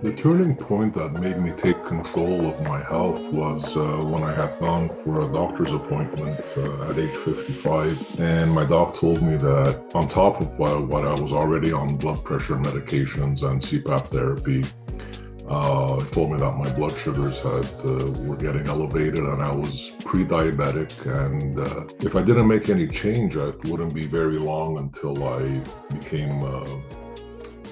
The turning point that made me take control of my health was when I had gone for a doctor's appointment at age 55. And my doc told me that on top of what I was already on blood pressure medications and CPAP therapy, it told me that my blood sugars were getting elevated and I was pre-diabetic. And if I didn't make any change, it wouldn't be very long until I became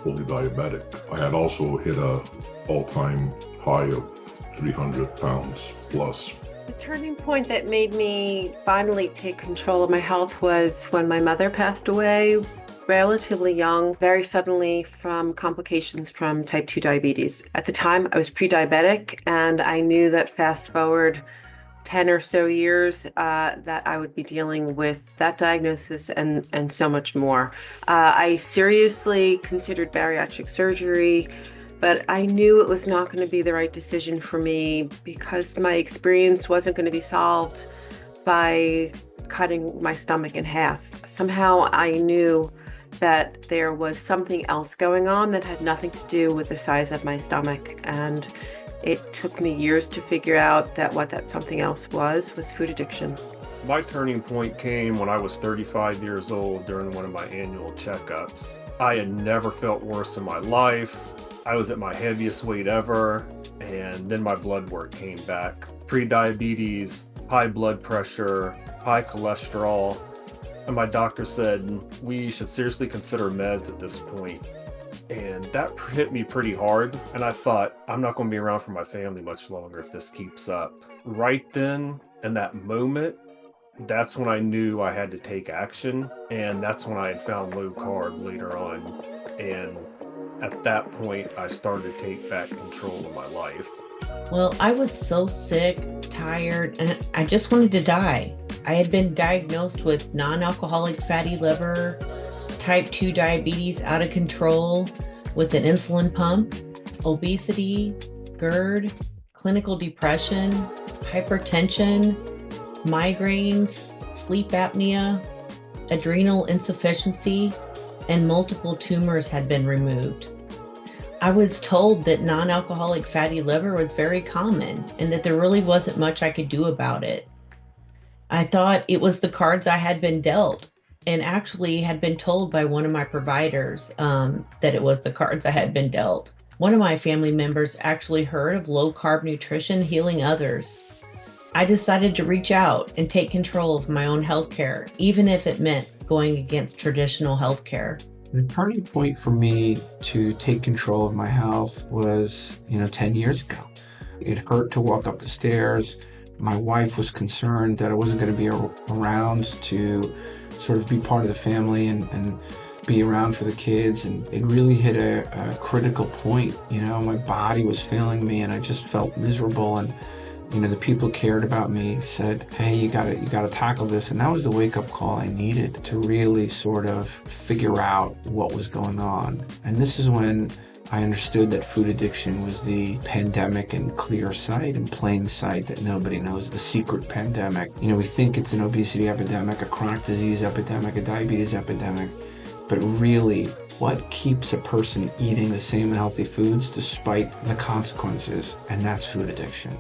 fully diabetic. I had also hit a all-time high of 300 pounds plus. The turning point that made me finally take control of my health was when my mother passed away relatively young, very suddenly from complications from type 2 diabetes. At the time, I was pre-diabetic, and I knew that fast forward 10 or so years that I would be dealing with that diagnosis and so much more. I seriously considered bariatric surgery, but I knew it was not going to be the right decision for me because my experience wasn't going to be solved by cutting my stomach in half. Somehow I knew that there was something else going on that had nothing to do with the size of my stomach, and it took me years to figure out that what that something else was food addiction. My turning point came when I was 35 years old during one of my annual checkups. I had never felt worse in my life. I was at my heaviest weight ever, and then my blood work came back. Pre-diabetes, high blood pressure, high cholesterol, and my doctor said we should seriously consider meds at this point. And that hit me pretty hard, and I thought, I'm not going to be around for my family much longer if this keeps up. Right then, in that moment, that's when I knew I had to take action, and that's when I had found low carb later on. And at that point, I started to take back control of my life. Well, I was so sick, tired, and I just wanted to die. I had been diagnosed with non-alcoholic fatty liver, type 2 diabetes out of control with an insulin pump, obesity, GERD, clinical depression, hypertension, migraines, sleep apnea, adrenal insufficiency, and multiple tumors had been removed. I was told that non-alcoholic fatty liver was very common and that there really wasn't much I could do about it. I thought it was the cards I had been dealt, and actually had been told by one of my providers that it was the cards I had been dealt. One of my family members actually heard of low-carb nutrition healing others. I decided to reach out and take control of my own healthcare, even if it meant going against traditional healthcare. The turning point for me to take control of my health was, 10 years ago. It hurt to walk up the stairs. My wife was concerned that I wasn't going to be around to sort of be part of the family and be around for the kids. And it really hit a critical point. My body was failing me and I just felt miserable. And, the people cared about me, said, hey, you gotta tackle this. And that was the wake-up call I needed to really sort of figure out what was going on. And this is when I understood that food addiction was the pandemic in clear sight and plain sight that nobody knows, the secret pandemic. We think it's an obesity epidemic, a chronic disease epidemic, a diabetes epidemic, but really what keeps a person eating the same healthy foods despite the consequences, and that's food addiction.